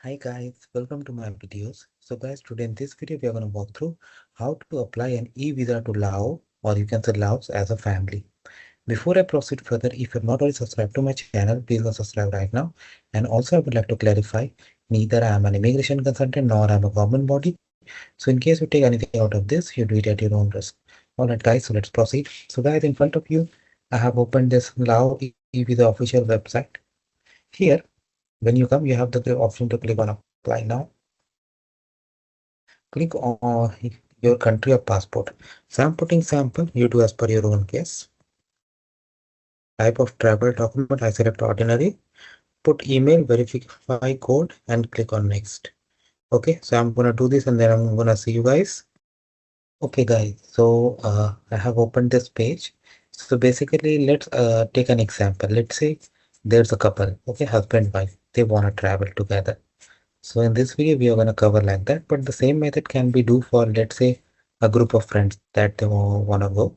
Hi guys, welcome to my videos. So guys, today in this video we are going to walk through how to apply an e-visa to Laos, or you can say Laos, as a family. Before I proceed further, if you're not already subscribed to my channel, please go subscribe right now. And also I would like to clarify, neither I am an immigration consultant nor I am a government body. So in case you take anything out of this, you do it at your own risk. Alright guys, so let's proceed. So guys, in front of you, I have opened this Laos e-visa official website. Here, when you come, you have the option to click on apply now. Click on your country of passport. So I'm putting sample, you do as per your own case. Type of travel document, I select ordinary. Put email, verify code, and click on next. Okay, so I'm gonna do this and then I'm gonna see you guys. Okay guys, so I have opened this page. So basically let's take an example. Let's say there's a couple, okay, husband, wife, they wanna travel together. So in this video, we are going to cover like that, but the same method can be do for, let's say, a group of friends that they want to go.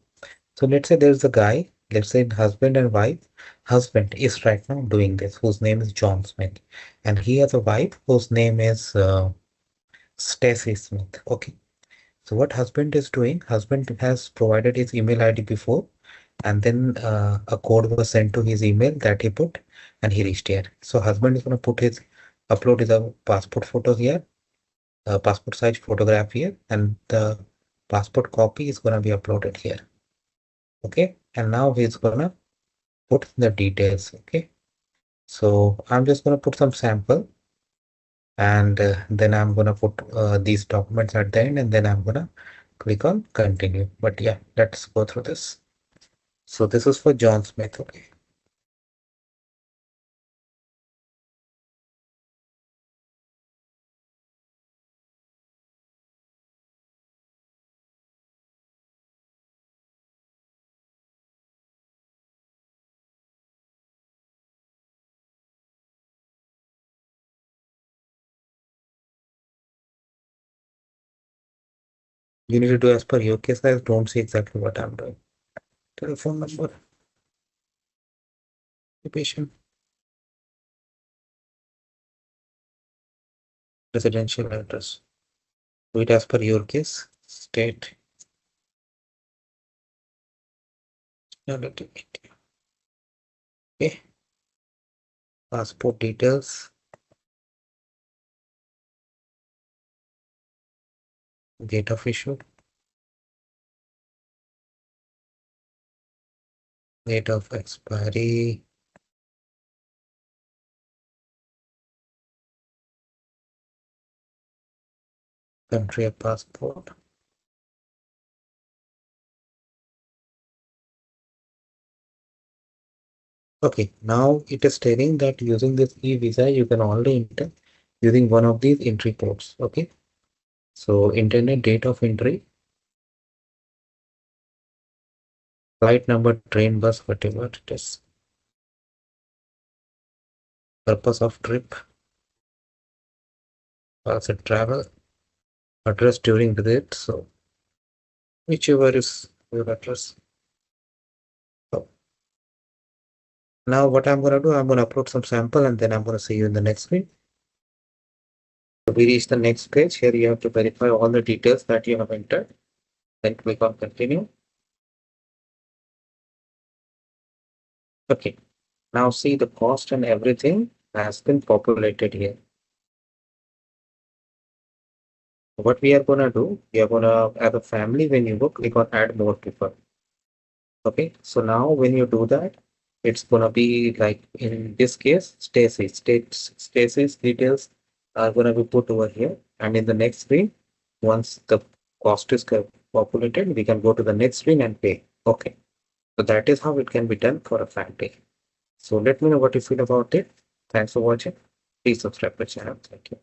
So let's say there's a guy, let's say husband and wife. Husband is right now doing this, whose name is John Smith, and he has a wife whose name is Stacy Smith. Okay. So what husband is doing, husband has provided his email ID before, and then a code was sent to his email that he put, and he reached here. So husband is going to upload his passport photos here, passport size photograph here, and the passport copy is going to be uploaded here. Okay, and now he's gonna put the details. Okay, so I'm just gonna put some sample, and then I'm gonna put these documents at the end, and then I'm gonna click on continue. But yeah, let's go through this. So this is for John Smith. Okay. You need to do as per your case, guys. Don't see exactly what I'm doing. Telephone number, occupation, residential address. Do it as per your case. State, nationality. Okay. Passport details, date of issue, date of expiry, country of passport. Okay, now it is stating that using this e-visa, you can only enter using one of these entry codes. Okay, so internet date of entry, flight number, train, bus, whatever it is, purpose of trip, past travel, address during visit. So whichever is your address. So now what I'm gonna do, I'm gonna upload some sample and then I'm gonna see you in the next screen. So we reach the next page. Here you have to verify all the details that you have entered. Then click on continue. Okay. Now see the cost and everything has been populated here. What we are gonna do, we are gonna, as a family, when you go, click on add more people. Okay. So now when you do that, it's gonna be like in this case, Stacy's details are gonna be put over here. And in the next screen, once the cost is populated, we can go to the next screen and pay. Okay. So that is how it can be done for a family. So let me know what you feel about it. Thanks for watching. Please subscribe to the channel. Thank you.